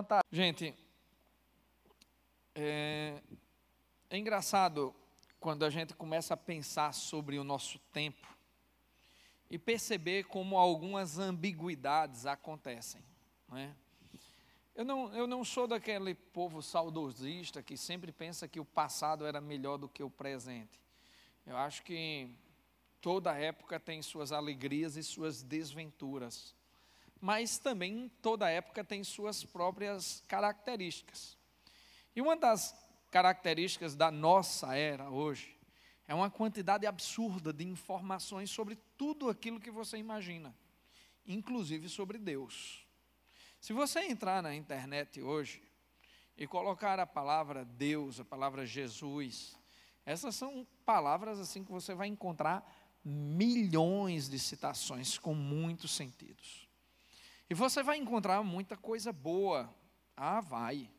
levantar. Gente, é engraçado quando a gente começa a pensar sobre o nosso tempo e perceber como algumas ambiguidades acontecem, não é? Eu não sou daquele povo saudosista que sempre pensa que o passado era melhor do que o presente. Eu acho que toda época tem suas alegrias e suas desventuras, mas também toda época tem suas próprias características. E uma das características da nossa era hoje é uma quantidade absurda de informações sobre tudo aquilo que você imagina, inclusive sobre Deus. Se você entrar na internet hoje e colocar a palavra Deus, a palavra Jesus, essas são palavras assim que você vai encontrar milhões de citações com muitos sentidos. E você vai encontrar muita coisa boa. Vai.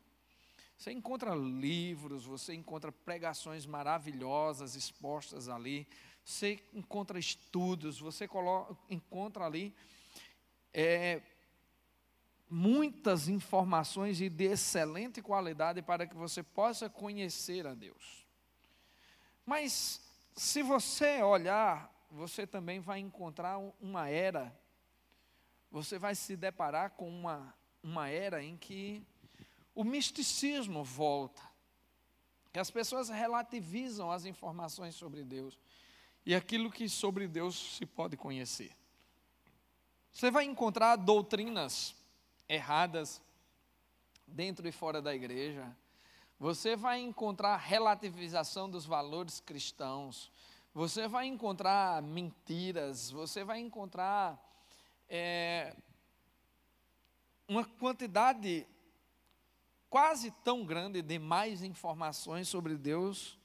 Você encontra livros, você encontra pregações maravilhosas expostas ali, você encontra estudos, você encontra ali muitas informações e de excelente qualidade para que você possa conhecer a Deus. Mas se você olhar, você também vai encontrar uma era, você vai se deparar com uma era em que o misticismo volta, que as pessoas relativizam as informações sobre Deus e aquilo que sobre Deus se pode conhecer. Você vai encontrar doutrinas erradas dentro e fora da igreja. Você vai encontrar relativização dos valores cristãos. Você vai encontrar mentiras. Você vai encontrar uma quantidade quase tão grande de mais informações sobre Deus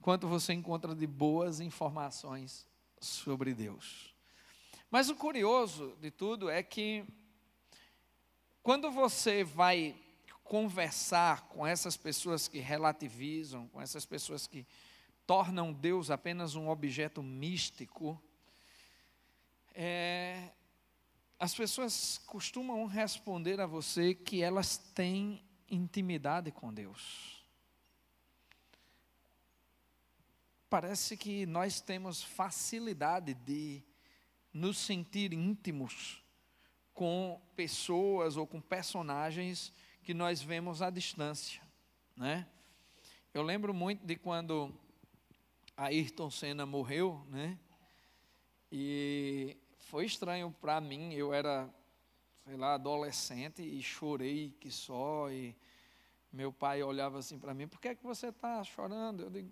quanto você encontra de boas informações sobre Deus. Mas o curioso de tudo é que quando você vai conversar com essas pessoas que relativizam, com essas pessoas que tornam Deus apenas um objeto místico, as pessoas costumam responder a você que elas têm intimidade com Deus. Parece que nós temos facilidade de nos sentir íntimos com pessoas ou com personagens que nós vemos à distância, né? Eu lembro muito de quando Ayrton Senna morreu, né? E foi estranho para mim, eu era, adolescente e chorei que só, e meu pai olhava assim para mim: por que é que você está chorando? Eu digo: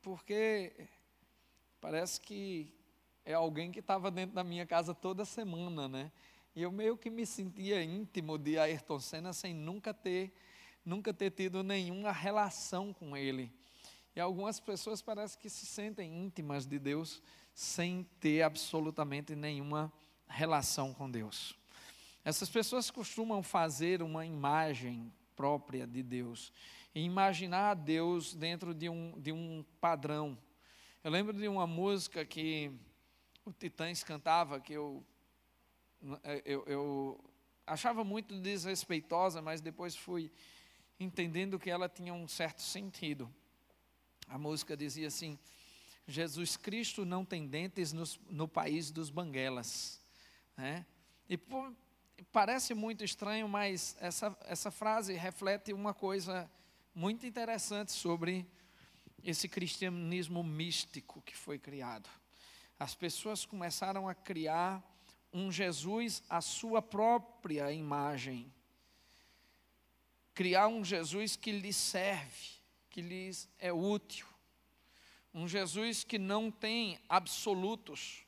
porque parece que é alguém que estava dentro da minha casa toda semana, né? E eu meio que me sentia íntimo de Ayrton Senna sem nunca ter tido nenhuma relação com ele. E algumas pessoas parece que se sentem íntimas de Deus sem ter absolutamente nenhuma relação com Deus. Essas pessoas costumam fazer uma imagem própria de Deus e imaginar Deus dentro de um padrão. Eu lembro de uma música que o Titãs cantava, que eu achava muito desrespeitosa, mas depois fui entendendo que ela tinha um certo sentido. A música dizia assim: Jesus Cristo não tem dentes no país dos banguelas, né? E parece muito estranho, mas essa frase reflete uma coisa muito interessante sobre esse cristianismo místico que foi criado. As pessoas começaram a criar um Jesus à sua própria imagem, criar um Jesus que lhes serve, que lhes é útil, um Jesus que não tem absolutos,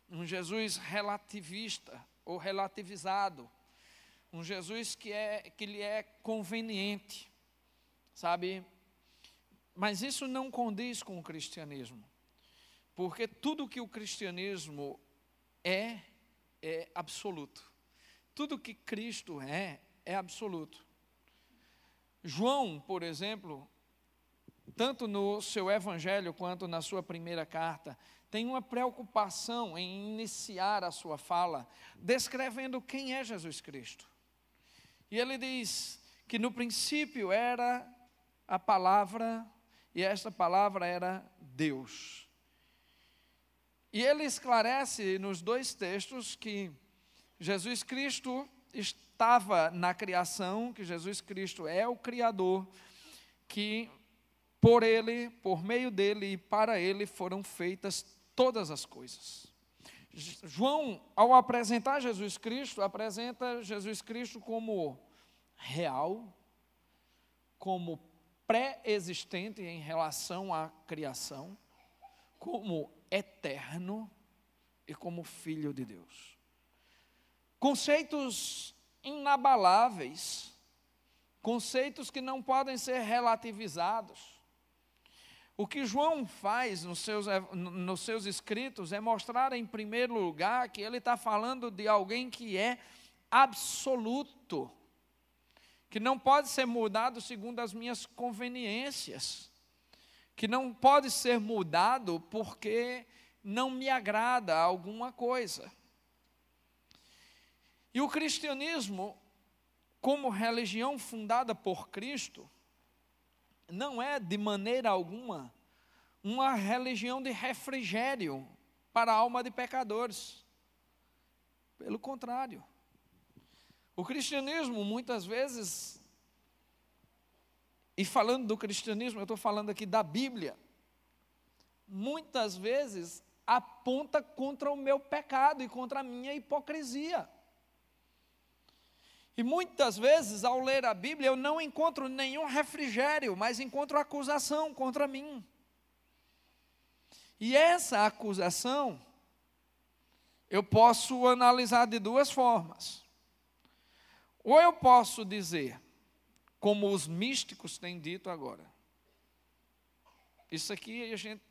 um Jesus relativista ou relativizado, um Jesus que lhe é conveniente, sabe? Mas isso não condiz com o cristianismo, porque tudo que o cristianismo é absoluto. Tudo que Cristo é absoluto. João, por exemplo, tanto no seu evangelho quanto na sua primeira carta, tem uma preocupação em iniciar a sua fala descrevendo quem é Jesus Cristo. E ele diz que no princípio era a palavra, e esta palavra era Deus. E ele esclarece nos dois textos que Jesus Cristo estava na criação, que Jesus Cristo é o Criador, que por ele, por meio dele e para ele foram feitas todas as coisas. João, ao apresentar Jesus Cristo, apresenta Jesus Cristo como real, como pré-existente em relação à criação, como eterno e como Filho de Deus. Conceitos inabaláveis, conceitos que não podem ser relativizados. O que João faz nos seus escritos é mostrar, em primeiro lugar, que ele está falando de alguém que é absoluto, que não pode ser mudado segundo as minhas conveniências, que não pode ser mudado porque não me agrada alguma coisa. E o cristianismo, como religião fundada por Cristo, não é de maneira alguma uma religião de refrigério para a alma de pecadores. Pelo contrário. O cristianismo, muitas vezes, e falando do cristianismo, eu estou falando aqui da Bíblia, muitas vezes aponta contra o meu pecado e contra a minha hipocrisia. E muitas vezes, ao ler a Bíblia, eu não encontro nenhum refrigério, mas encontro acusação contra mim. E essa acusação, eu posso analisar de duas formas. Ou eu posso dizer, como os místicos têm dito agora, isso aqui a gente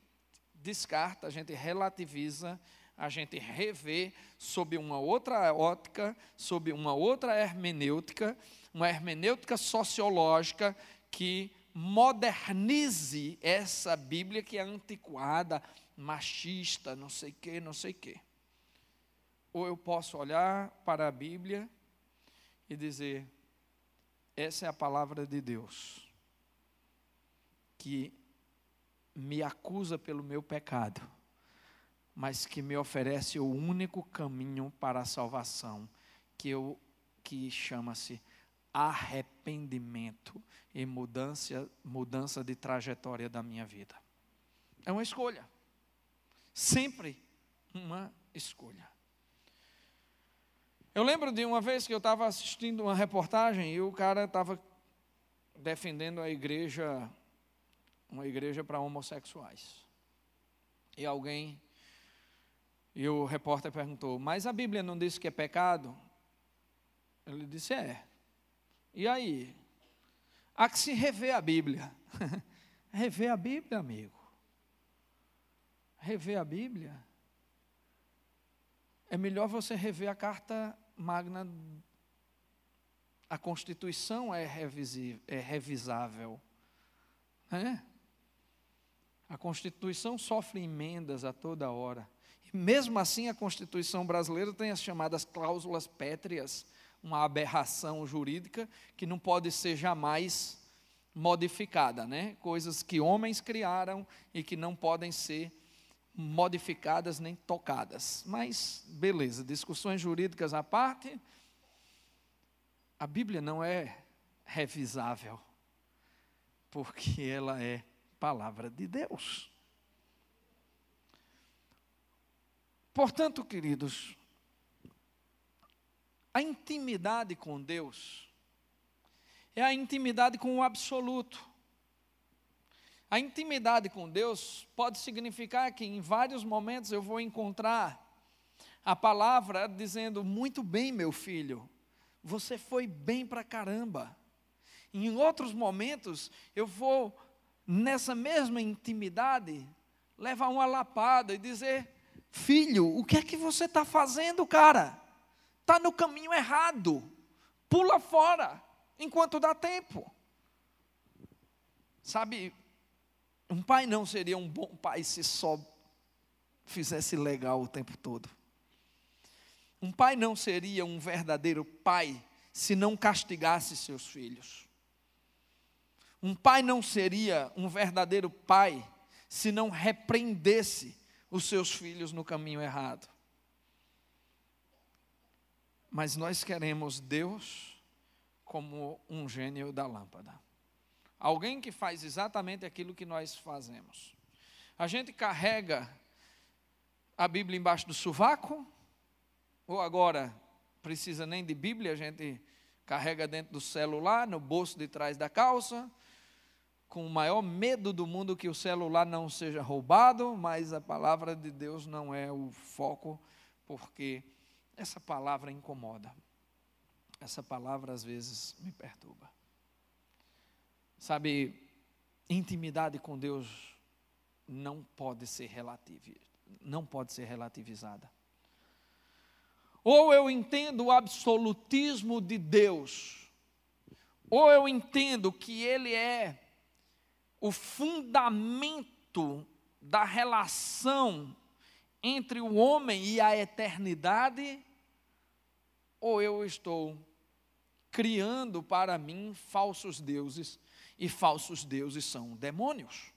descarta, a gente relativiza, a gente revê sob uma outra ótica, sob uma outra hermenêutica, uma hermenêutica sociológica que modernize essa Bíblia que é antiquada, machista, não sei o quê, não sei o quê. Ou eu posso olhar para a Bíblia e dizer, essa é a palavra de Deus, que me acusa pelo meu pecado, mas que me oferece o único caminho para a salvação, que chama-se arrependimento e mudança de trajetória da minha vida. É uma escolha, sempre uma escolha. Eu lembro de uma vez que eu estava assistindo uma reportagem e o cara estava defendendo a igreja, uma igreja para homossexuais. E o repórter perguntou, mas a Bíblia não diz que é pecado? Ele disse, é. E aí? Há que se rever a Bíblia. Rever a Bíblia, amigo. Rever a Bíblia. É melhor você rever a Carta Magna. A Constituição é revisável. A Constituição sofre emendas a toda hora. E mesmo assim a Constituição brasileira tem as chamadas cláusulas pétreas, uma aberração jurídica que não pode ser jamais modificada, Coisas que homens criaram e que não podem ser modificadas nem tocadas. Mas, beleza, discussões jurídicas à parte, a Bíblia não é revisável, porque ela é palavra de Deus. Portanto, queridos, a intimidade com Deus é a intimidade com o absoluto. A intimidade com Deus pode significar que em vários momentos eu vou encontrar a palavra dizendo, muito bem, meu filho, você foi bem pra caramba. Em outros momentos eu vou, nessa mesma intimidade, levar uma lapada e dizer, filho, o que é que você está fazendo, cara? Está no caminho errado, pula fora, enquanto dá tempo. Sabe, um pai não seria um bom pai se só fizesse legal o tempo todo. Um pai não seria um verdadeiro pai se não castigasse seus filhos. Um pai não seria um verdadeiro pai se não repreendesse os seus filhos no caminho errado. Mas nós queremos Deus como um gênio da lâmpada. Alguém que faz exatamente aquilo que nós fazemos. A gente carrega a Bíblia embaixo do sovaco, ou agora precisa nem de Bíblia, a gente carrega dentro do celular, no bolso de trás da calça, com o maior medo do mundo que o celular não seja roubado, mas a palavra de Deus não é o foco, porque essa palavra incomoda. Essa palavra às vezes me perturba. Sabe, intimidade com Deus não pode ser relativizada. Ou eu entendo o absolutismo de Deus, ou eu entendo que Ele é o fundamento da relação entre o homem e a eternidade, ou eu estou criando para mim falsos deuses, e falsos deuses são demônios.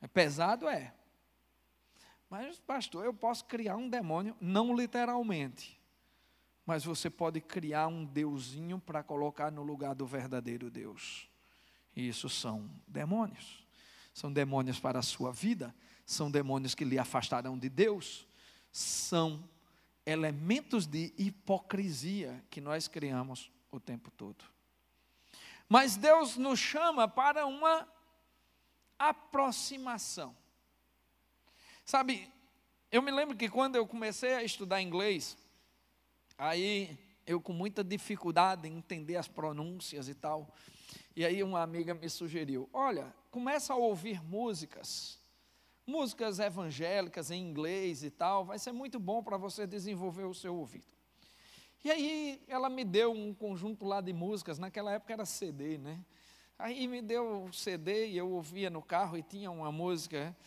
É pesado, é. Mas, pastor, eu posso criar um demônio, não literalmente, mas você pode criar um deusinho para colocar no lugar do verdadeiro Deus. E isso são demônios. São demônios para a sua vida, são demônios que lhe afastarão de Deus, são elementos de hipocrisia que nós criamos o tempo todo. Mas Deus nos chama para uma aproximação. Sabe, eu me lembro que quando eu comecei a estudar inglês, aí eu com muita dificuldade em entender as pronúncias e tal, e aí uma amiga me sugeriu, olha, começa a ouvir músicas evangélicas em inglês e tal, vai ser muito bom para você desenvolver o seu ouvido. E aí ela me deu um conjunto lá de músicas, naquela época era CD, né? Aí me deu o CD e eu ouvia no carro e tinha uma música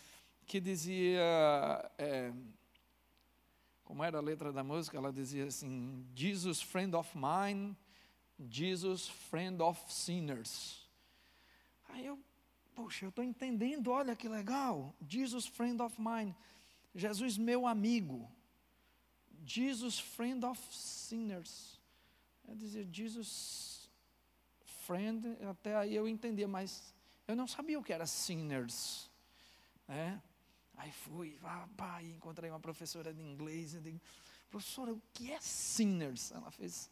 que dizia, como era a letra da música? Ela dizia assim, Jesus, friend of mine, Jesus, friend of sinners. Aí eu, poxa, eu estou entendendo, olha que legal, Jesus, friend of mine, Jesus, meu amigo. Jesus, friend of sinners. Eu dizia, Jesus, friend, até aí eu entendia, mas eu não sabia o que era sinners, né? Aí fui, encontrei uma professora de inglês, eu digo, professora, o que é sinners? Ela fez,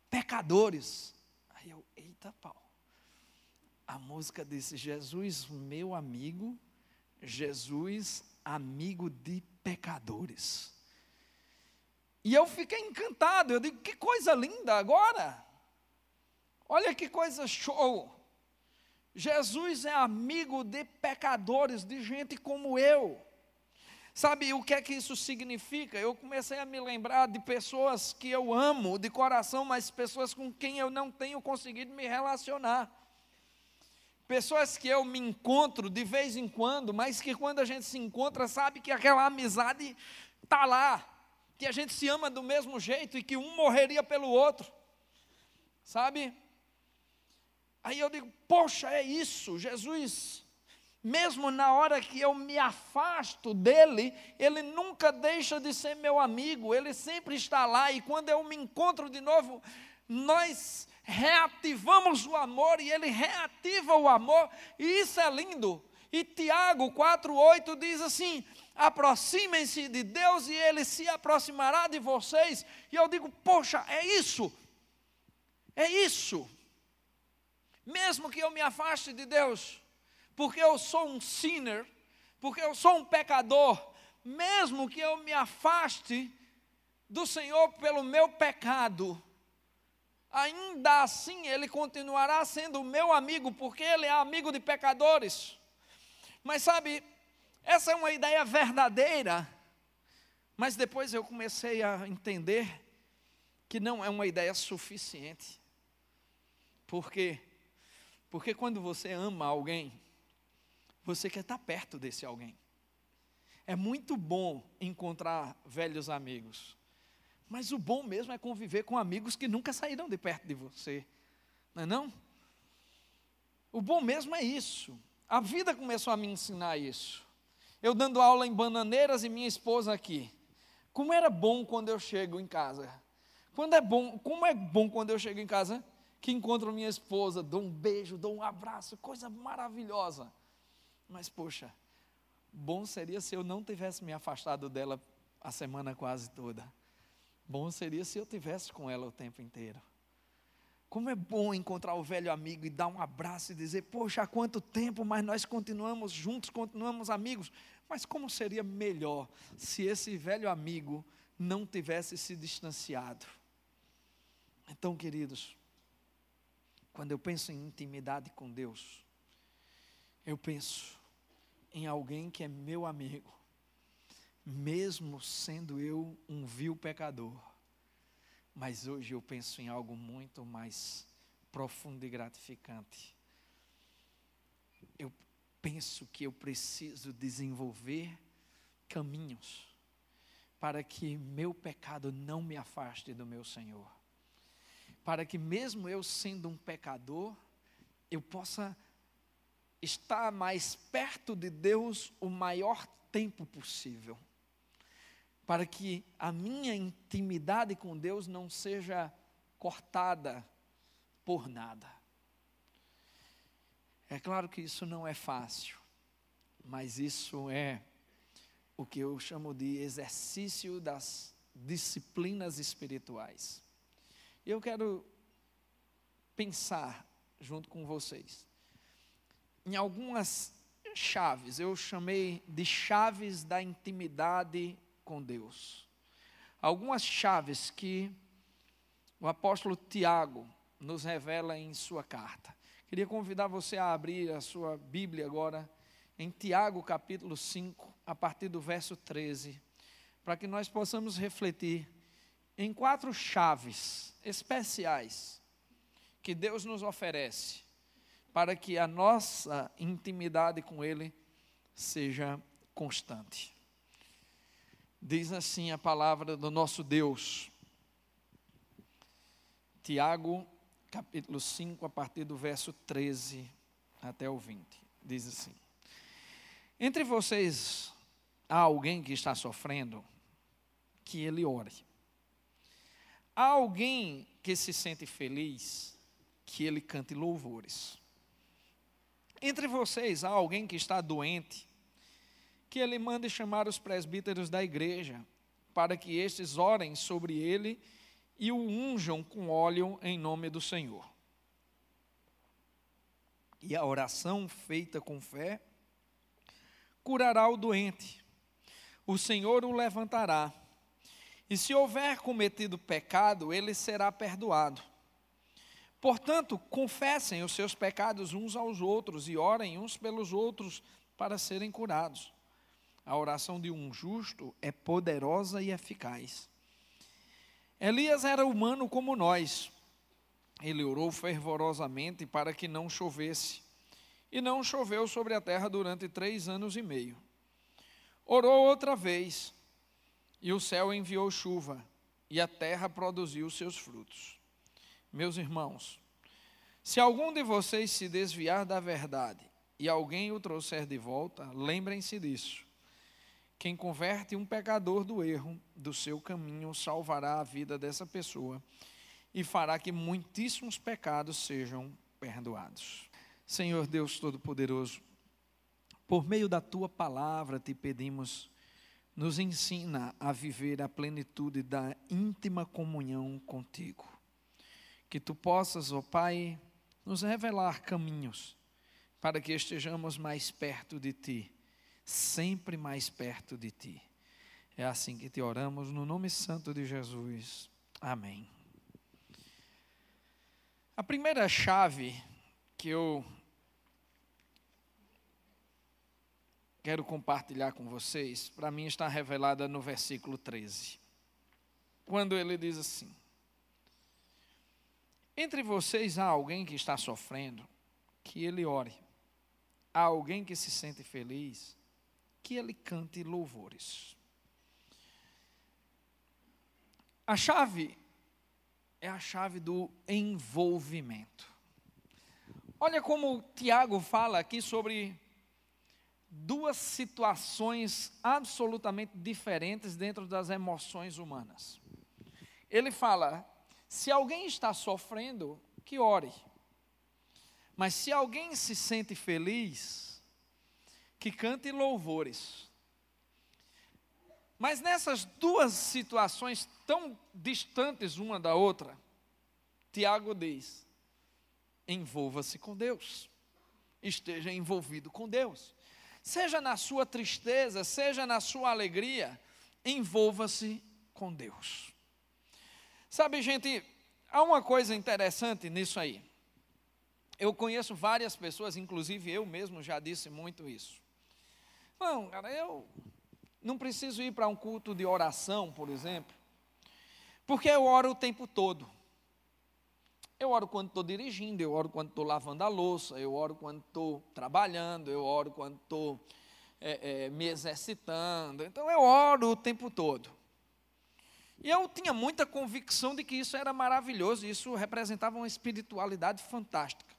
pecadores. Aí eu, eita pau. A música disse, Jesus, meu amigo, Jesus, amigo de pecadores. E eu fiquei encantado, eu digo, que coisa linda agora. Olha que coisa show. Jesus é amigo de pecadores, de gente como eu. Sabe o que é que isso significa? Eu comecei a me lembrar de pessoas que eu amo de coração, mas pessoas com quem eu não tenho conseguido me relacionar. Pessoas que eu me encontro de vez em quando, mas que quando a gente se encontra, sabe que aquela amizade está lá, que a gente se ama do mesmo jeito e que um morreria pelo outro, sabe? Aí eu digo, poxa, é isso, Jesus, mesmo na hora que eu me afasto dele, ele nunca deixa de ser meu amigo, ele sempre está lá, e quando eu me encontro de novo, nós reativamos o amor, e ele reativa o amor, e isso é lindo. E Tiago 4,8 diz assim, aproximem-se de Deus e Ele se aproximará de vocês. E eu digo, poxa, é isso. Mesmo que eu me afaste de Deus, porque eu sou um sinner, porque eu sou um pecador, mesmo que eu me afaste do Senhor pelo meu pecado, ainda assim Ele continuará sendo meu amigo, porque Ele é amigo de pecadores. Mas sabe, essa é uma ideia verdadeira, mas depois eu comecei a entender que não é uma ideia suficiente. Por quê? Porque quando você ama alguém, você quer estar perto desse alguém. É muito bom encontrar velhos amigos, Mas o bom mesmo é conviver com amigos que nunca saíram de perto de você, não é não? O bom mesmo é isso. A vida começou a me ensinar isso. Eu dando aula em Bananeiras e minha esposa aqui. Como era bom quando eu chego em casa. Como é bom quando eu chego em casa, que encontro minha esposa, dou um beijo, dou um abraço, coisa maravilhosa. Mas, poxa, bom seria se eu não tivesse me afastado dela a semana quase toda. Bom seria se eu tivesse com ela o tempo inteiro. Como é bom encontrar o velho amigo e dar um abraço e dizer, poxa, há quanto tempo, mas nós continuamos juntos, continuamos amigos. Mas como seria melhor se esse velho amigo não tivesse se distanciado? Então, queridos, quando eu penso em intimidade com Deus, eu penso em alguém que é meu amigo, mesmo sendo eu um vil pecador. Mas hoje eu penso em algo muito mais profundo e gratificante. Eu penso que eu preciso desenvolver caminhos para que meu pecado não me afaste do meu Senhor. Para que mesmo eu sendo um pecador, eu possa estar mais perto de Deus o maior tempo possível. Para que a minha intimidade com Deus não seja cortada por nada. É claro que isso não é fácil, mas isso é o que eu chamo de exercício das disciplinas espirituais. Eu quero pensar junto com vocês em algumas chaves, eu chamei de chaves da intimidade com Deus. Algumas chaves que o apóstolo Tiago nos revela em sua carta. Queria convidar você a abrir a sua Bíblia agora em Tiago capítulo 5, a partir do verso 13, para que nós possamos refletir em 4 chaves especiais que Deus nos oferece para que a nossa intimidade com Ele seja constante. Diz assim a palavra do nosso Deus, Tiago, capítulo 5, a partir do verso 13 até o 20. Diz assim: entre vocês há alguém que está sofrendo, que ele ore. Há alguém que se sente feliz, que ele cante louvores. Entre vocês há alguém que está doente, que ele mande chamar os presbíteros da igreja, para que estes orem sobre ele e o unjam com óleo em nome do Senhor. E a oração feita com fé curará o doente, o Senhor o levantará, e se houver cometido pecado, ele será perdoado. Portanto, confessem os seus pecados uns aos outros e orem uns pelos outros para serem curados. A oração de um justo é poderosa e eficaz. Elias era humano como nós. Ele orou fervorosamente para que não chovesse. E não choveu sobre a terra durante 3 anos e meio. Orou outra vez, e o céu enviou chuva, e a terra produziu seus frutos. Meus irmãos, se algum de vocês se desviar da verdade, e alguém o trouxer de volta, lembrem-se disso. Quem converte um pecador do erro do seu caminho salvará a vida dessa pessoa e fará que muitíssimos pecados sejam perdoados. Senhor Deus Todo-Poderoso, por meio da Tua palavra te pedimos, nos ensina a viver a plenitude da íntima comunhão contigo. Que Tu possas, ó Pai, nos revelar caminhos para que estejamos mais perto de Ti, sempre mais perto de Ti. É assim que te oramos, no nome santo de Jesus. Amém. A primeira chave que eu quero compartilhar com vocês, para mim está revelada no versículo 13. Quando ele diz assim: entre vocês há alguém que está sofrendo, que ele ore. Há alguém que se sente feliz, que ele cante louvores. A chave é a chave do envolvimento. Olha como Tiago fala aqui sobre duas situações absolutamente diferentes dentro das emoções humanas. Ele fala: se alguém está sofrendo, que ore. Mas se alguém se sente feliz, que cante louvores. Mas nessas duas situações tão distantes uma da outra, Tiago diz: envolva-se com Deus, esteja envolvido com Deus. Seja na sua tristeza, seja na sua alegria, envolva-se com Deus. Sabe, gente, há uma coisa interessante nisso aí. Eu conheço várias pessoas, inclusive eu mesmo já disse muito isso. Não, cara, eu não preciso ir para um culto de oração, por exemplo, porque eu oro o tempo todo. Eu oro quando estou dirigindo, eu oro quando estou lavando a louça, eu oro quando estou trabalhando, eu oro quando estou me exercitando. Então eu oro o tempo todo. E eu tinha muita convicção de que isso era maravilhoso, isso representava uma espiritualidade fantástica.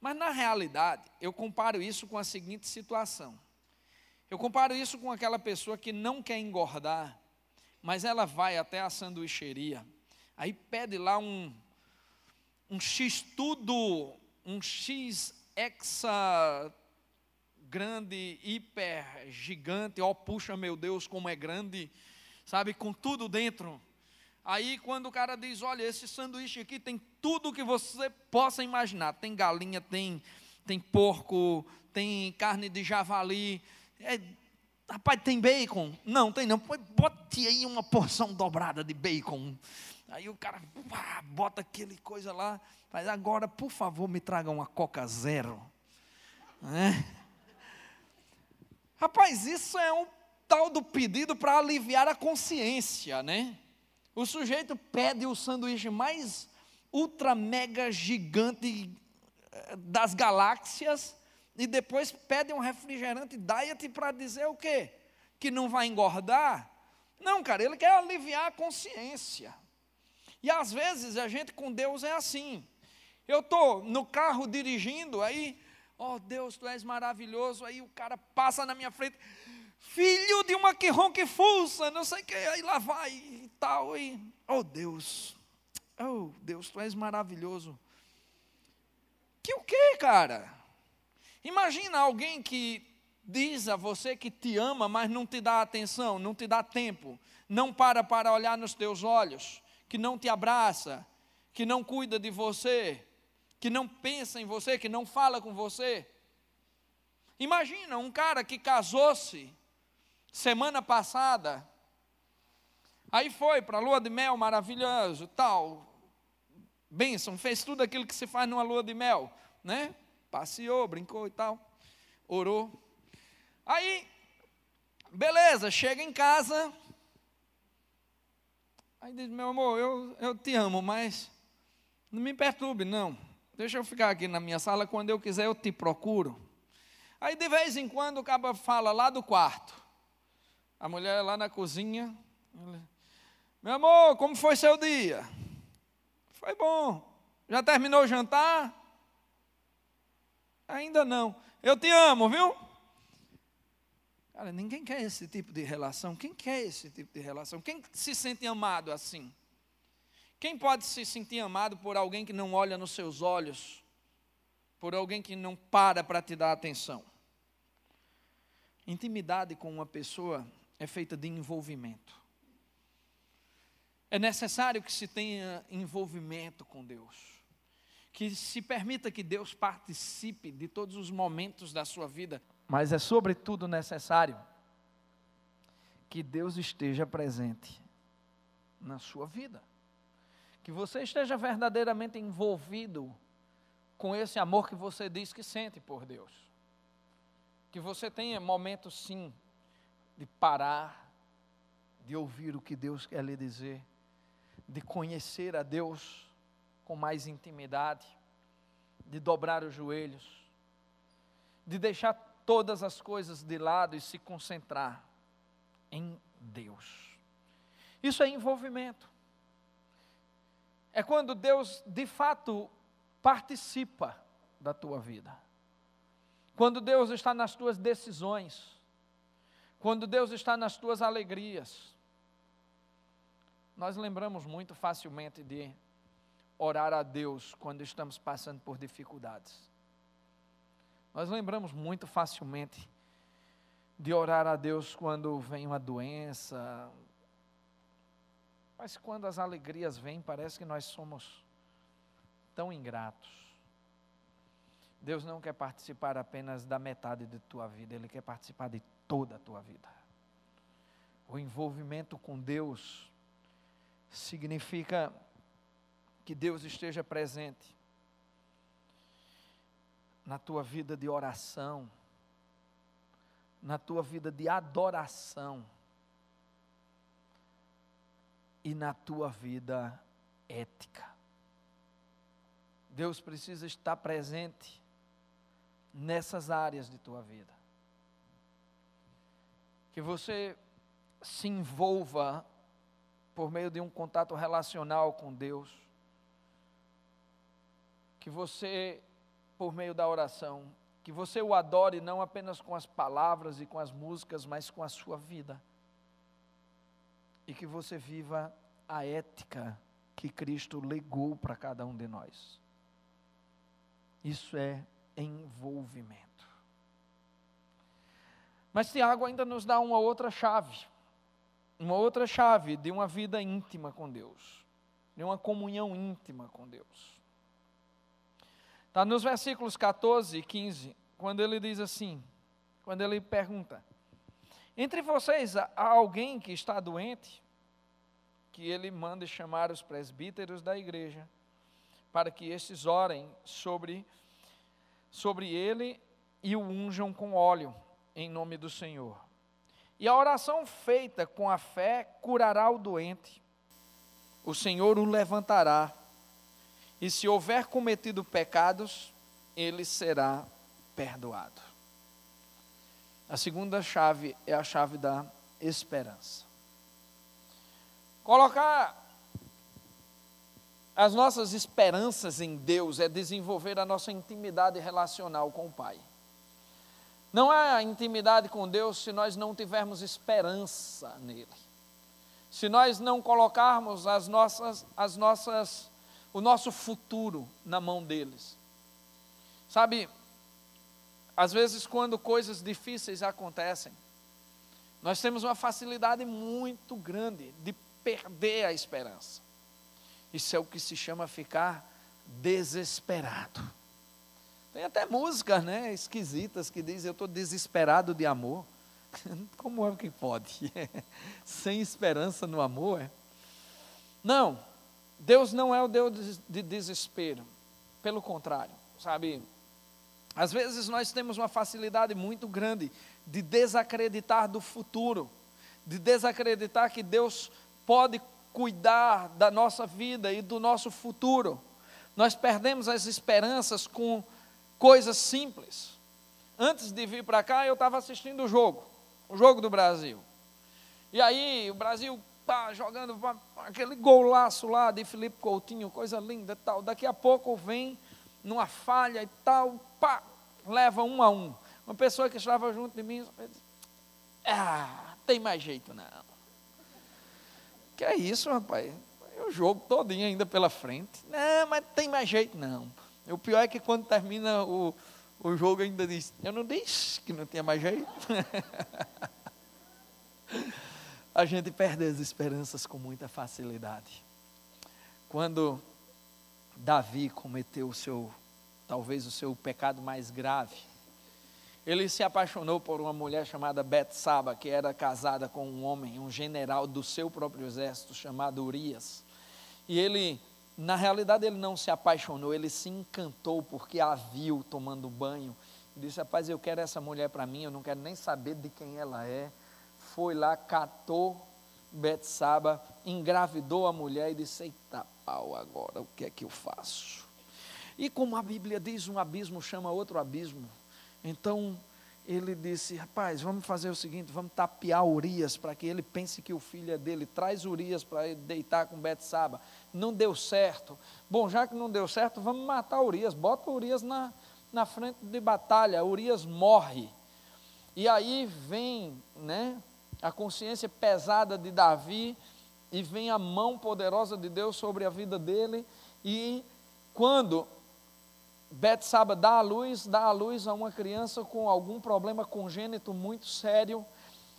Mas na realidade, eu comparo isso com a seguinte situação. Eu comparo isso com aquela pessoa que não quer engordar, mas ela vai até a sanduicheria, aí pede lá um X-tudo, um X-hexa grande, hiper gigante, ó puxa meu Deus como é grande, sabe, com tudo dentro. Aí quando o cara diz: olha, esse sanduíche aqui tem tudo que você possa imaginar, tem galinha, tem porco, tem carne de javali, rapaz, tem bacon? Não, tem não, bote aí uma porção dobrada de bacon. Aí o cara bota aquele coisa lá, mas agora, por favor, me traga uma Coca Zero. Rapaz, isso é um tal do pedido para aliviar a consciência, né? O sujeito pede o sanduíche mais ultra mega gigante das galáxias e depois pede um refrigerante diet para dizer o quê? Que não vai engordar? Não, cara, ele quer aliviar a consciência. E às vezes a gente com Deus é assim. Eu estou no carro dirigindo, aí, ó Deus, tu és maravilhoso, aí o cara passa na minha frente: filho de uma que ronca e fuça, não sei o que, aí lá vai e tal, e, oh Deus, tu és maravilhoso. Que o que, cara? Imagina alguém que diz a você que te ama, mas não te dá atenção, não te dá tempo, não para olhar nos teus olhos, que não te abraça, que não cuida de você, que não pensa em você, que não fala com você. Imagina um cara que casou-se semana passada, aí foi para a lua de mel maravilhoso, tal, bênção, fez tudo aquilo que se faz numa lua de mel, né? Passeou, brincou e tal, orou. Aí, beleza, chega em casa, aí diz: meu amor, eu te amo, mas não me perturbe não, deixa eu ficar aqui na minha sala, quando eu quiser eu te procuro. Aí de vez em quando o cara fala lá do quarto, a mulher lá na cozinha: meu amor, como foi seu dia? Foi bom. Já terminou o jantar? Ainda não. Eu te amo, viu? Cara, ninguém quer esse tipo de relação. Quem quer esse tipo de relação? Quem se sente amado assim? Quem pode se sentir amado por alguém que não olha nos seus olhos? Por alguém que não para te dar atenção? Intimidade com uma pessoa é feita de envolvimento. É necessário que se tenha envolvimento com Deus, que se permita que Deus participe de todos os momentos da sua vida, mas é sobretudo necessário que Deus esteja presente na sua vida, que você esteja verdadeiramente envolvido com esse amor que você diz que sente por Deus, que você tenha momentos sim de parar, de ouvir o que Deus quer lhe dizer, de conhecer a Deus com mais intimidade, de dobrar os joelhos, de deixar todas as coisas de lado e se concentrar em Deus. Isso é envolvimento. É quando Deus, de fato, participa da tua vida. Quando Deus está nas tuas decisões. Quando Deus está nas tuas alegrias. Nós lembramos muito facilmente de orar a Deus quando estamos passando por dificuldades. Nós lembramos muito facilmente de orar a Deus quando vem uma doença. Mas quando as alegrias vêm, parece que nós somos tão ingratos. Deus não quer participar apenas da metade de tua vida, Ele quer participar de toda a tua vida. O envolvimento com Deus significa que Deus esteja presente na tua vida de oração, na tua vida de adoração e na tua vida ética. Deus precisa estar presente nessas áreas de tua vida. Que você se envolva por meio de um contato relacional com Deus. Que você, por meio da oração, que você o adore não apenas com as palavras e com as músicas, mas com a sua vida. E que você viva a ética que Cristo legou para cada um de nós. Isso é envolvimento. Mas Tiago ainda nos dá uma outra chave de uma vida íntima com Deus, de uma comunhão íntima com Deus. Está nos versículos 14 e 15, quando ele diz assim, quando ele pergunta: entre vocês há alguém que está doente? Que ele mande chamar os presbíteros da igreja, para que estes orem sobre ele e o unjam com óleo, em nome do Senhor. E a oração feita com a fé curará o doente. O Senhor o levantará. E se houver cometido pecados, ele será perdoado. A segunda chave é a chave da esperança. Colocar as nossas esperanças em Deus é desenvolver a nossa intimidade relacional com o Pai. Não há intimidade com Deus se nós não tivermos esperança nele. Se nós não colocarmos o nosso futuro na mão deles. Sabe, às vezes quando coisas difíceis acontecem, nós temos uma facilidade muito grande de perder a esperança. Isso é o que se chama ficar desesperado. Tem até músicas, né, esquisitas que dizem: eu estou desesperado de amor. Como é que pode? Sem esperança no amor? É? Não, Deus não é o Deus de desespero. Pelo contrário, sabe? Às vezes nós temos uma facilidade muito grande de desacreditar do futuro, de desacreditar que Deus pode cuidar da nossa vida e do nosso futuro. Nós perdemos as esperanças com coisas simples. Antes de vir para cá, eu estava assistindo o jogo do Brasil. E aí, o Brasil jogando aquele golaço lá de Felipe Coutinho, coisa linda e tal. Daqui a pouco vem numa falha e tal, leva 1-1. Uma pessoa que estava junto de mim disse: tem mais jeito não. Que é isso, rapaz? O jogo todinho ainda pela frente. Não, mas tem mais jeito não. E o pior é que quando termina o jogo ainda diz: eu não disse que não tinha mais jeito. A gente perde as esperanças com muita facilidade. Quando Davi cometeu talvez o seu pecado mais grave, ele se apaixonou por uma mulher chamada Betsaba, que era casada com um homem, um general do seu próprio exército, chamado Urias. E ele, na realidade, ele não se apaixonou, ele se encantou porque a viu tomando banho. E disse: rapaz, eu quero essa mulher para mim, eu não quero nem saber de quem ela é. Foi lá, catou Betsaba, engravidou a mulher e disse: eita pau, agora o que é que eu faço? E como a Bíblia diz, um abismo chama outro abismo. Então, ele disse, rapaz, vamos fazer o seguinte, vamos tapear Urias, para que ele pense que o filho é dele, traz Urias para ele deitar com Betsaba. Não deu certo. Bom, já que não deu certo, vamos matar Urias, bota Urias na frente de batalha, Urias morre. E aí vem, né, a consciência pesada de Davi, e vem a mão poderosa de Deus sobre a vida dele, e quando Betsaba dá à luz a uma criança com algum problema congênito muito sério,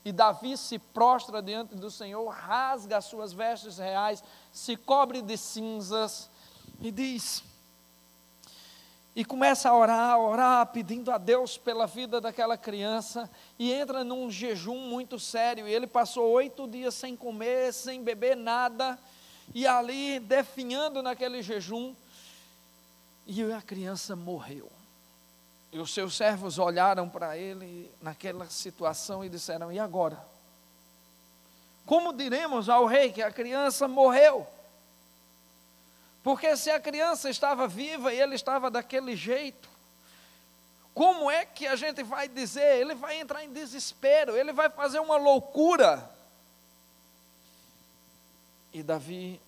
e Davi se prostra diante do Senhor, rasga as suas vestes reais, se cobre de cinzas, e diz, e começa a orar, pedindo a Deus pela vida daquela criança, e entra num jejum muito sério, e ele passou 8 dias sem comer, sem beber nada, e ali, definhando naquele jejum, e a criança morreu. E os seus servos olharam para ele naquela situação e disseram, e agora? Como diremos ao rei que a criança morreu? Porque se a criança estava viva e ele estava daquele jeito, como é que a gente vai dizer? Ele vai entrar em desespero, ele vai fazer uma loucura. E Davi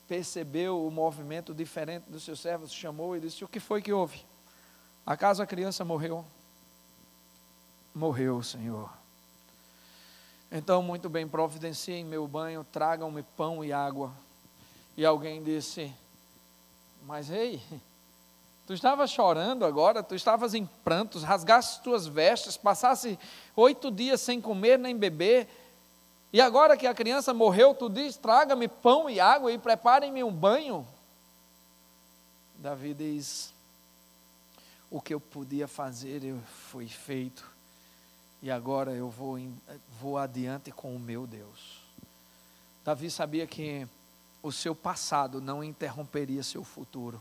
percebeu o movimento diferente dos seus servos, chamou e disse, o que foi que houve? Acaso a criança morreu? Morreu, Senhor. Então, muito bem, providenciem meu banho, tragam-me pão e água. E alguém disse, mas rei, tu estavas chorando agora, tu estavas em prantos, rasgaste tuas vestes, passaste 8 dias sem comer nem beber, e agora que a criança morreu, tu diz, traga-me pão e água e preparem-me um banho. Davi diz, o que eu podia fazer foi feito, e agora eu vou adiante com o meu Deus. Davi sabia que o seu passado não interromperia seu futuro.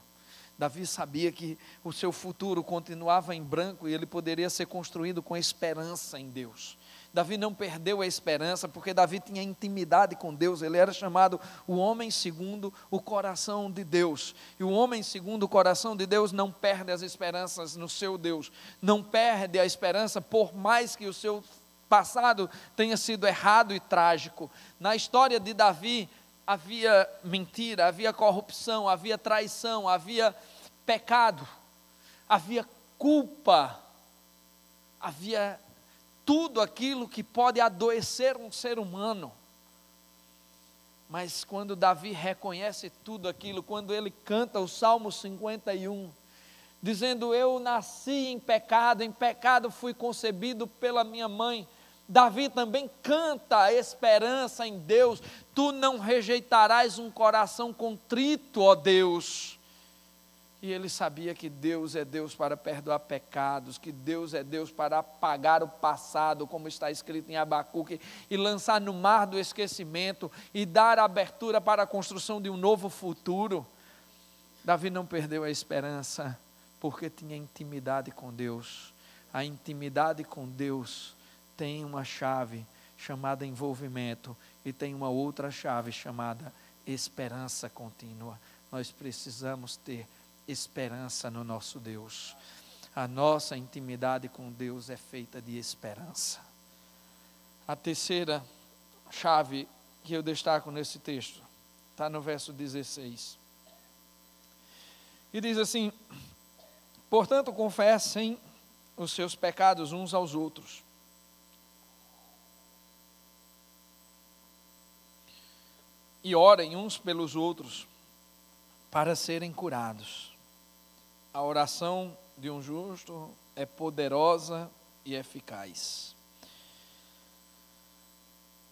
Davi sabia que o seu futuro continuava em branco e ele poderia ser construído com esperança em Deus. Davi não perdeu a esperança, porque Davi tinha intimidade com Deus, ele era chamado o homem segundo o coração de Deus, e o homem segundo o coração de Deus não perde as esperanças no seu Deus, não perde a esperança por mais que o seu passado tenha sido errado e trágico. Na história de Davi, havia mentira, havia corrupção, havia traição, havia pecado, havia culpa, havia tudo aquilo que pode adoecer um ser humano. Mas quando Davi reconhece tudo aquilo, quando ele canta o Salmo 51, dizendo, eu nasci em pecado fui concebido pela minha mãe, Davi também canta a esperança em Deus, tu não rejeitarás um coração contrito, ó Deus. E ele sabia que Deus é Deus para perdoar pecados, que Deus é Deus para apagar o passado, como está escrito em Abacuque, e lançar no mar do esquecimento, e dar abertura para a construção de um novo futuro. Davi não perdeu a esperança, porque tinha intimidade com Deus. A intimidade com Deus tem uma chave chamada envolvimento, e tem uma outra chave chamada esperança contínua. Nós precisamos ter esperança no nosso Deus. A nossa intimidade com Deus é feita de esperança. A terceira chave que eu destaco nesse texto está no verso 16. E diz assim, portanto confessem os seus pecados uns aos outros, e orem uns pelos outros para serem curados. A oração de um justo é poderosa e eficaz.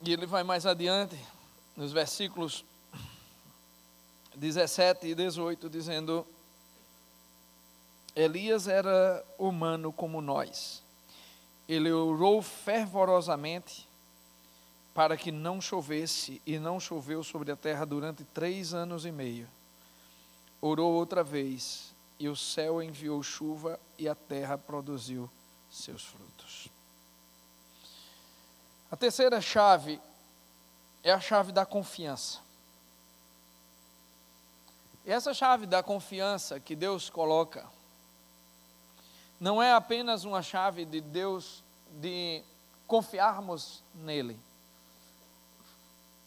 E ele vai mais adiante, nos versículos 17 e 18, dizendo, Elias era humano como nós. Ele orou fervorosamente para que não chovesse, e não choveu sobre a terra durante 3 anos e meio. Orou outra vez, e o céu enviou chuva, e a terra produziu seus frutos. A terceira chave é a chave da confiança. E essa chave da confiança que Deus coloca não é apenas uma chave de Deus de confiarmos nele,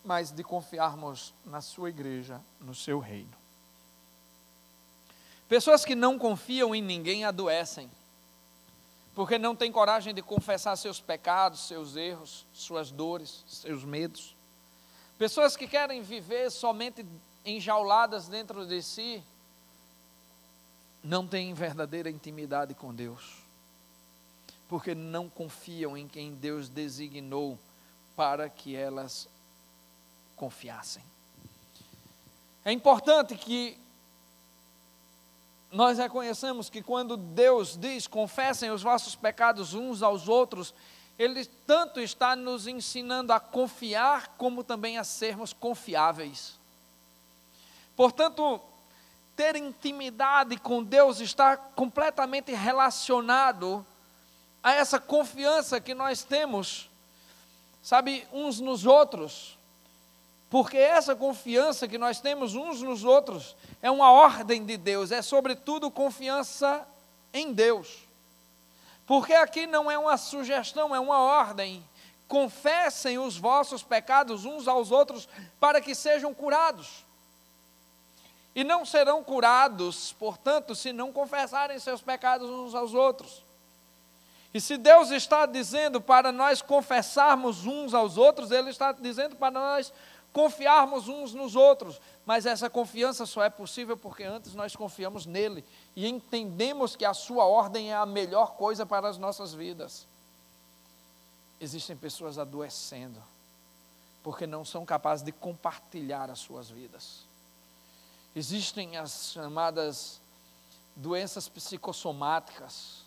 mas de confiarmos na sua igreja, no seu reino. Pessoas que não confiam em ninguém adoecem, porque não têm coragem de confessar seus pecados, seus erros, suas dores, seus medos. Pessoas que querem viver somente enjauladas dentro de si, não têm verdadeira intimidade com Deus, porque não confiam em quem Deus designou para que elas confiassem. É importante que nós reconheçamos que quando Deus diz, confessem os vossos pecados uns aos outros, Ele tanto está nos ensinando a confiar, como também a sermos confiáveis. Portanto, ter intimidade com Deus está completamente relacionado a essa confiança que nós temos, sabe, uns nos outros. Porque essa confiança que nós temos uns nos outros é uma ordem de Deus, é sobretudo confiança em Deus. Porque aqui não é uma sugestão, é uma ordem. Confessem os vossos pecados uns aos outros para que sejam curados. E não serão curados, portanto, se não confessarem seus pecados uns aos outros. E se Deus está dizendo para nós confessarmos uns aos outros, Ele está dizendo para nós confiarmos uns nos outros, mas essa confiança só é possível porque antes nós confiamos nele e entendemos que a sua ordem é a melhor coisa para as nossas vidas. Existem pessoas adoecendo porque não são capazes de compartilhar as suas vidas. Existem as chamadas doenças psicossomáticas.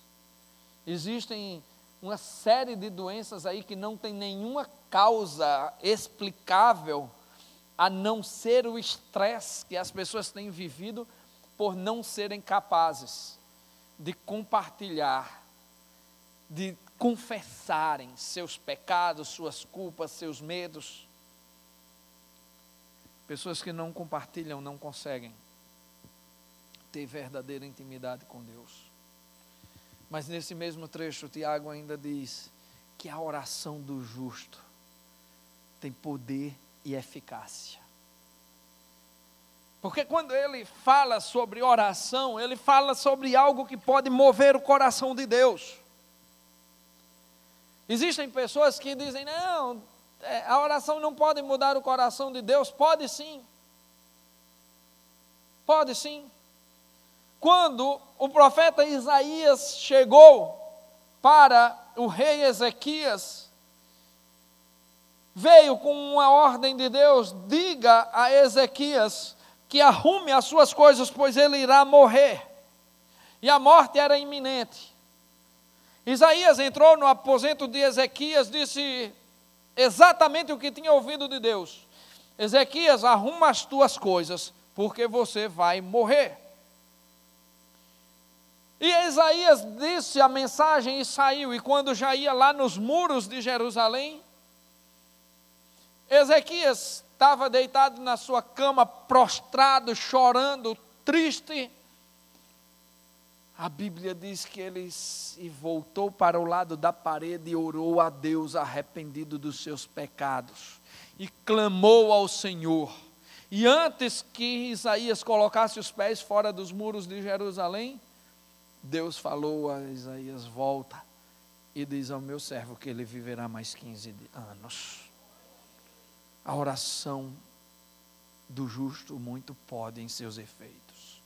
Existem uma série de doenças aí que não tem nenhuma causa explicável a não ser o estresse que as pessoas têm vivido por não serem capazes de compartilhar, de confessarem seus pecados, suas culpas, seus medos. Pessoas que não compartilham não conseguem ter verdadeira intimidade com Deus. Mas nesse mesmo trecho, Tiago ainda diz que a oração do justo tem poder e eficácia. Porque quando ele fala sobre oração, ele fala sobre algo que pode mover o coração de Deus. Existem pessoas que dizem, não, a oração não pode mudar o coração de Deus. Pode sim. Pode sim. Quando o profeta Isaías chegou para o rei Ezequias, veio com uma ordem de Deus, diga a Ezequias que arrume as suas coisas, pois ele irá morrer. E a morte era iminente. Isaías entrou no aposento de Ezequias, disse exatamente o que tinha ouvido de Deus. Ezequias, arruma as tuas coisas, porque você vai morrer. E Isaías disse a mensagem e saiu, e quando já ia lá nos muros de Jerusalém, Ezequias estava deitado na sua cama, prostrado, chorando, triste. A Bíblia diz que ele se voltou para o lado da parede e orou a Deus arrependido dos seus pecados, e clamou ao Senhor. E antes que Isaías colocasse os pés fora dos muros de Jerusalém, Deus falou a Isaías, volta e diz ao meu servo que ele viverá mais 15 anos. A oração do justo muito pode em seus efeitos.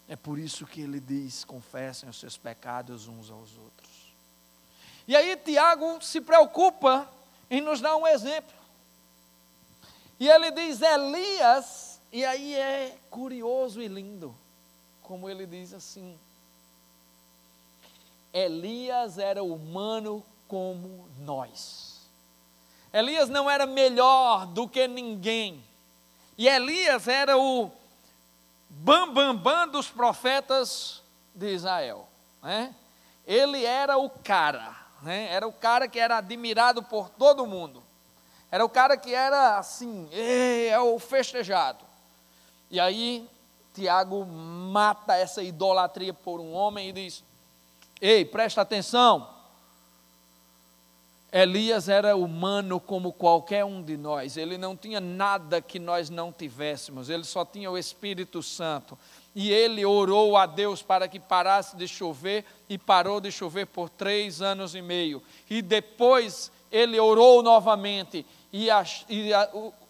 É por isso que ele diz, confessem os seus pecados uns aos outros. E aí Tiago se preocupa em nos dar um exemplo. E ele diz, Elias, e aí é curioso e lindo, como ele diz assim, Elias era humano como nós. Elias não era melhor do que ninguém. E Elias era o bambambam dos profetas de Israel, né? Ele era o cara, né? Era o cara que era admirado por todo mundo. Era o cara que era assim, é o festejado. E aí Tiago mata essa idolatria por um homem e diz: ei, presta atenção, Elias era humano como qualquer um de nós, ele não tinha nada que nós não tivéssemos, ele só tinha o Espírito Santo, e ele orou a Deus para que parasse de chover, e parou de chover por 3 anos e meio, e depois ele orou novamente, e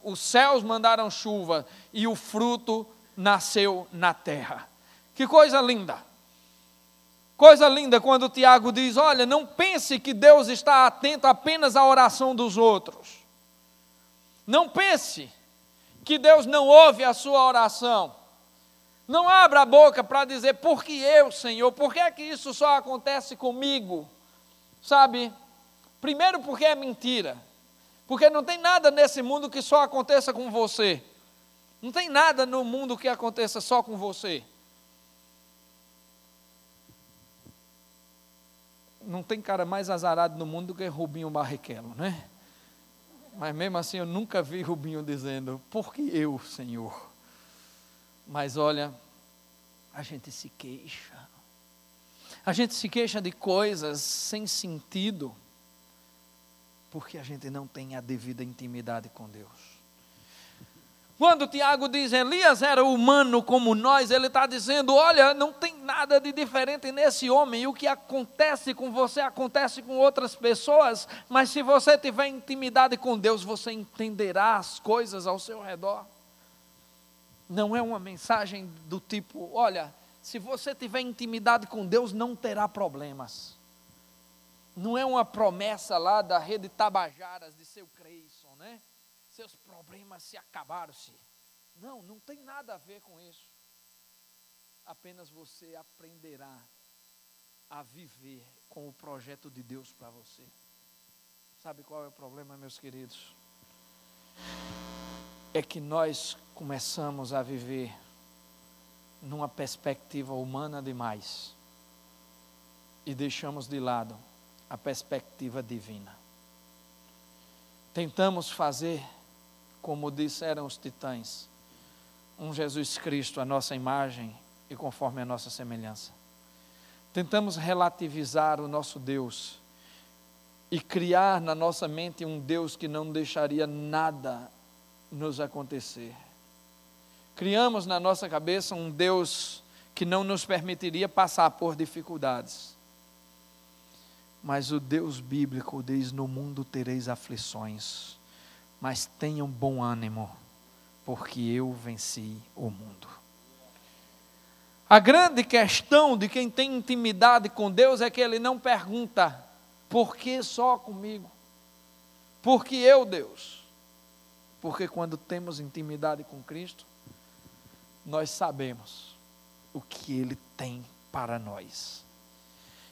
os céus mandaram chuva, e o fruto nasceu na terra. Que coisa linda! Coisa linda quando Tiago diz: olha, não pense que Deus está atento apenas à oração dos outros. Não pense que Deus não ouve a sua oração. Não abra a boca para dizer: por que eu, Senhor? Por que é que isso só acontece comigo? Sabe? Primeiro porque é mentira. Porque não tem nada nesse mundo que só aconteça com você. Não tem nada no mundo que aconteça só com você. Não tem cara mais azarado no mundo do que Rubinho Barrichello, né? Mas mesmo assim eu nunca vi Rubinho dizendo: por que eu, Senhor? Mas olha, a gente se queixa. A gente se queixa de coisas sem sentido, porque a gente não tem a devida intimidade com Deus. Quando Tiago diz: Elias era humano como nós, ele está dizendo: olha, não tem nada de diferente nesse homem, e o que acontece com você, acontece com outras pessoas, mas se você tiver intimidade com Deus, você entenderá as coisas ao seu redor. Não é uma mensagem do tipo: olha, se você tiver intimidade com Deus, não terá problemas. Não é uma promessa lá da rede Tabajaras de seu Creyson, né? Seus problemas se acabaram-se. Não, não tem nada a ver com isso. Apenas você aprenderá a viver com o projeto de Deus para você. Sabe qual é o problema, meus queridos? É que nós começamos a viver numa perspectiva humana demais e deixamos de lado a perspectiva divina. Tentamos fazer, como disseram os titãs, um Jesus Cristo à nossa imagem e conforme a nossa semelhança. Tentamos relativizar o nosso Deus e criar na nossa mente um Deus que não deixaria nada nos acontecer. Criamos na nossa cabeça um Deus que não nos permitiria passar por dificuldades. Mas o Deus bíblico diz: no mundo tereis aflições, mas tenham bom ânimo, porque eu venci o mundo. A grande questão de quem tem intimidade com Deus é que ele não pergunta: por que só comigo? Por que eu, Deus? Porque quando temos intimidade com Cristo, nós sabemos o que Ele tem para nós.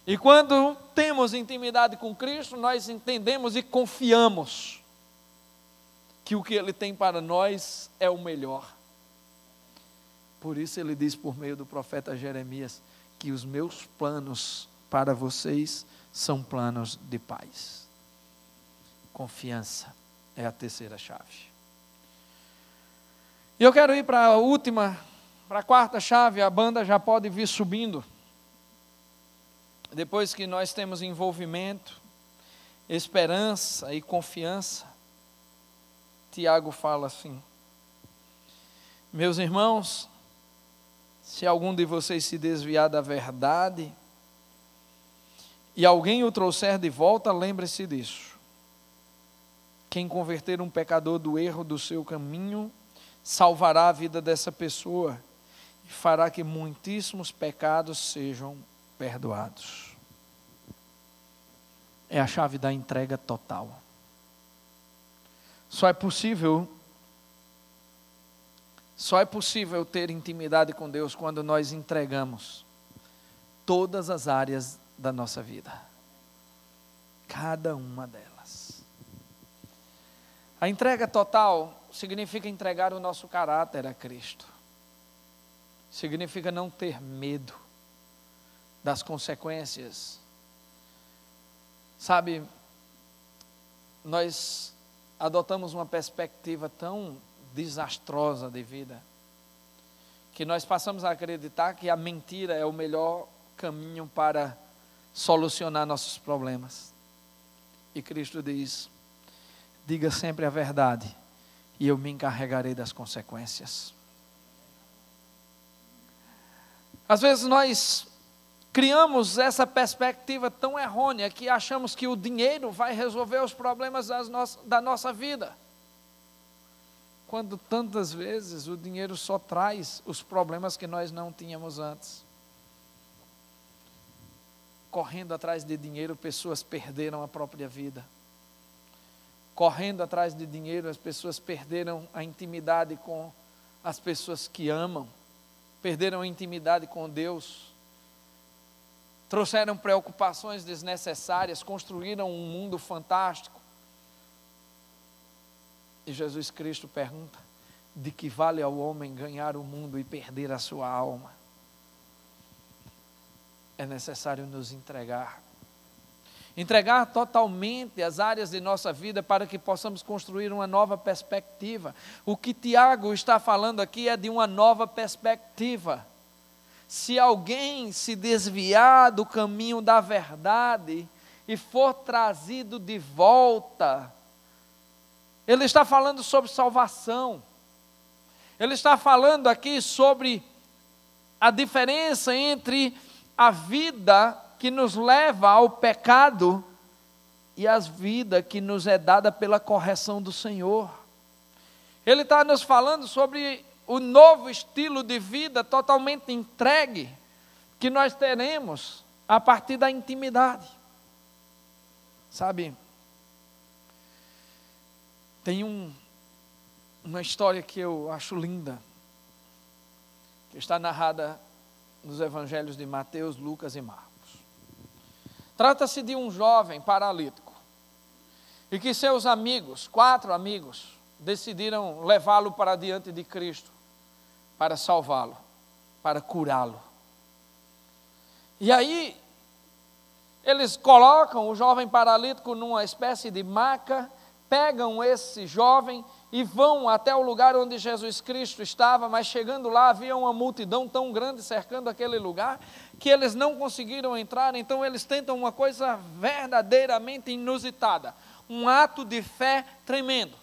E quando temos intimidade com Cristo, nós entendemos e confiamos que o que Ele tem para nós é o melhor. Por isso Ele diz por meio do profeta Jeremias, que os meus planos para vocês são planos de paz. Confiança é a terceira chave. E eu quero ir para a quarta chave. A banda já pode vir subindo. Depois que nós temos envolvimento, esperança e confiança, Tiago fala assim: meus irmãos, se algum de vocês se desviar da verdade, e alguém o trouxer de volta, lembre-se disso. Quem converter um pecador do erro do seu caminho, salvará a vida dessa pessoa, e fará que muitíssimos pecados sejam perdoados. É a chave da entrega total. Só é possível ter intimidade com Deus quando nós entregamos todas as áreas da nossa vida. Cada uma delas. A entrega total significa entregar o nosso caráter a Cristo. Significa não ter medo das consequências. Sabe, nós adotamos uma perspectiva tão desastrosa de vida, que nós passamos a acreditar que a mentira é o melhor caminho para solucionar nossos problemas. E Cristo diz: diga sempre a verdade, e eu me encarregarei das consequências. Às vezes nós criamos essa perspectiva tão errônea que achamos que o dinheiro vai resolver os problemas da nossa vida, quando tantas vezes o dinheiro só traz os problemas que nós não tínhamos antes. Correndo atrás de dinheiro, pessoas perderam a própria vida. Correndo atrás de dinheiro, as pessoas perderam a intimidade com as pessoas que amam, perderam a intimidade com Deus, trouxeram preocupações desnecessárias, construíram um mundo fantástico. E Jesus Cristo pergunta: de que vale ao homem ganhar o mundo e perder a sua alma? É necessário nos entregar totalmente as áreas de nossa vida para que possamos construir uma nova perspectiva. O que Tiago está falando aqui é de uma nova perspectiva. Se alguém se desviar do caminho da verdade e for trazido de volta, ele está falando sobre salvação. Ele está falando aqui sobre a diferença entre a vida que nos leva ao pecado e a vida que nos é dada pela correção do Senhor. Ele está nos falando sobre o novo estilo de vida totalmente entregue que nós teremos a partir da intimidade. Sabe, tem uma história que eu acho linda, que está narrada nos evangelhos de Mateus, Lucas e Marcos. Trata-se de um jovem paralítico, e que seus amigos, 4 amigos, decidiram levá-lo para diante de Cristo, para salvá-lo, para curá-lo. E aí, eles colocam o jovem paralítico numa espécie de maca, pegam esse jovem e vão até o lugar onde Jesus Cristo estava, mas chegando lá havia uma multidão tão grande cercando aquele lugar, que eles não conseguiram entrar. Então eles tentam uma coisa verdadeiramente inusitada, um ato de fé tremendo.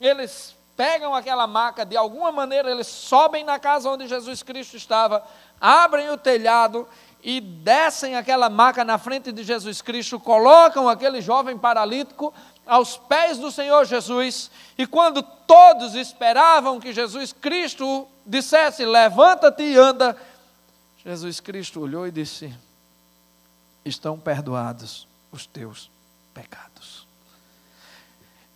Eles pegam aquela maca, de alguma maneira eles sobem na casa onde Jesus Cristo estava, abrem o telhado e descem aquela maca na frente de Jesus Cristo, colocam aquele jovem paralítico aos pés do Senhor Jesus, e quando todos esperavam que Jesus Cristo dissesse: levanta-te e anda, Jesus Cristo olhou e disse: estão perdoados os teus pecados.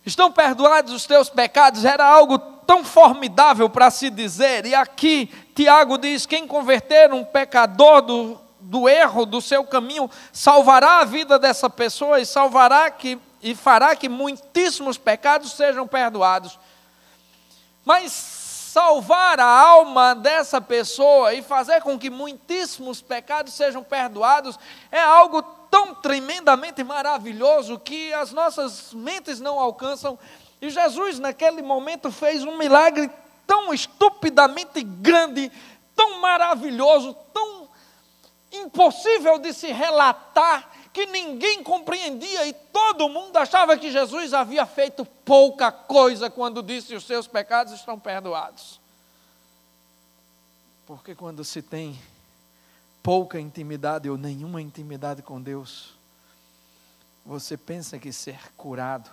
Estão perdoados os teus pecados, era algo tão formidável para se dizer, e aqui Tiago diz: quem converter um pecador do erro, do seu caminho, salvará a vida dessa pessoa e fará que muitíssimos pecados sejam perdoados. Mas salvar a alma dessa pessoa e fazer com que muitíssimos pecados sejam perdoados é algo tão tremendamente maravilhoso que as nossas mentes não alcançam. E Jesus naquele momento fez um milagre tão estupidamente grande, tão maravilhoso, tão impossível de se relatar, que ninguém compreendia, e todo mundo achava que Jesus havia feito pouca coisa quando disse: os seus pecados estão perdoados. Porque quando se tem pouca intimidade ou nenhuma intimidade com Deus, você pensa que ser curado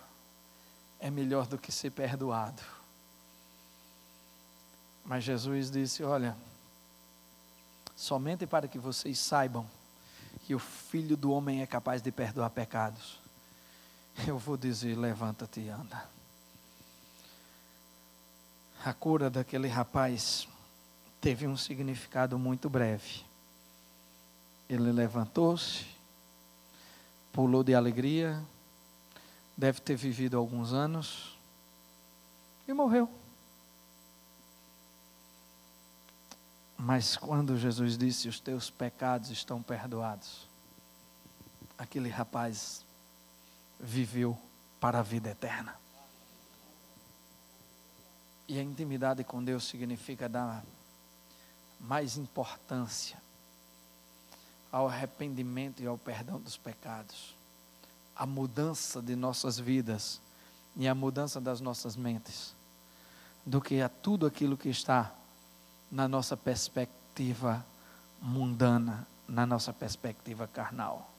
é melhor do que ser perdoado. Mas Jesus disse: olha, somente para que vocês saibam que o Filho do Homem é capaz de perdoar pecados, eu vou dizer: levanta-te e anda. A cura daquele rapaz teve um significado muito breve. Ele levantou-se, pulou de alegria, deve ter vivido alguns anos e morreu. Mas quando Jesus disse: os teus pecados estão perdoados, aquele rapaz viveu para a vida eterna. E a intimidade com Deus significa dar mais importância ao arrependimento e ao perdão dos pecados, a mudança de nossas vidas e a mudança das nossas mentes, do que a tudo aquilo que está na nossa perspectiva mundana, na nossa perspectiva carnal.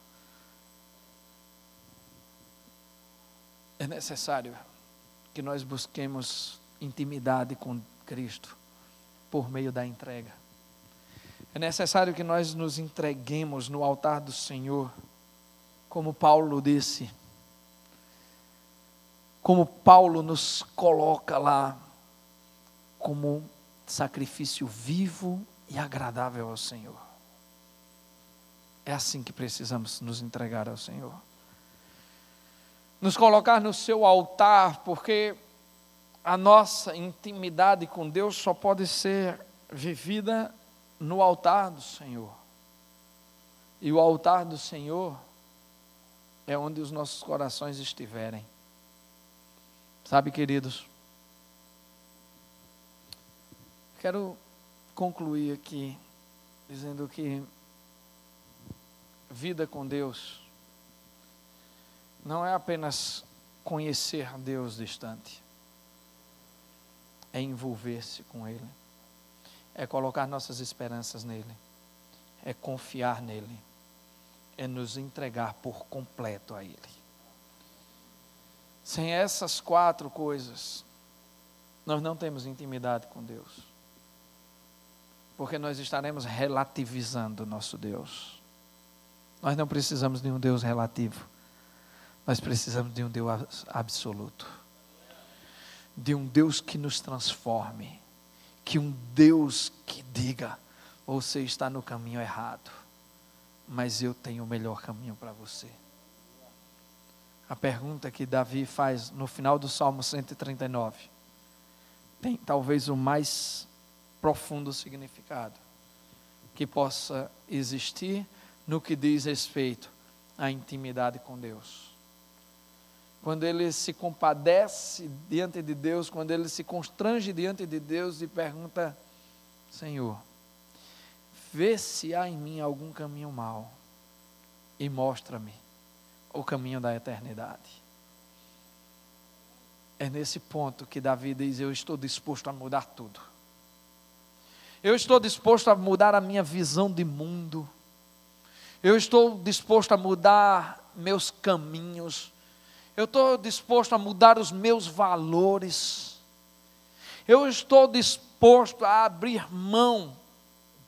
É necessário que nós busquemos intimidade com Cristo por meio da entrega. É necessário que nós nos entreguemos no altar do Senhor, como Paulo disse, como Paulo nos coloca lá, como sacrifício vivo e agradável ao Senhor. É assim que precisamos nos entregar ao Senhor. Nos colocar no seu altar, porque a nossa intimidade com Deus só pode ser vivida no altar do Senhor. E o altar do Senhor é onde os nossos corações estiverem. Sabe, queridos, quero concluir aqui dizendo que vida com Deus não é apenas conhecer Deus distante, é envolver-se com Ele, é colocar nossas esperanças nele, é confiar nele, é nos entregar por completo a Ele. Sem essas 4 coisas, nós não temos intimidade com Deus, porque nós estaremos relativizando o nosso Deus. Nós não precisamos de um Deus relativo, nós precisamos de um Deus absoluto, de um Deus que nos transforme, que um Deus que diga: você está no caminho errado, mas eu tenho o melhor caminho para você. A pergunta que Davi faz no final do Salmo 139 tem talvez o mais profundo significado que possa existir no que diz respeito à intimidade com Deus. Quando ele se compadece diante de Deus, quando ele se constrange diante de Deus e pergunta: Senhor, vê se há em mim algum caminho mau e mostra-me o caminho da eternidade. É nesse ponto que Davi diz: eu estou disposto a mudar tudo. Eu estou disposto a mudar a minha visão de mundo. Eu estou disposto a mudar meus caminhos. Eu estou disposto a mudar os meus valores. Eu estou disposto a abrir mão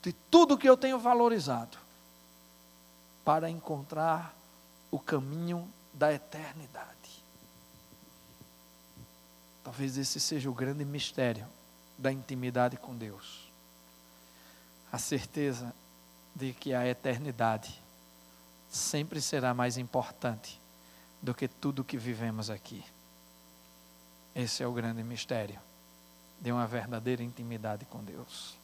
de tudo que eu tenho valorizado para encontrar o caminho da eternidade. Talvez esse seja o grande mistério da intimidade com Deus. A certeza de que a eternidade sempre será mais importante do que tudo que vivemos aqui. Esse é o grande mistério de uma verdadeira intimidade com Deus.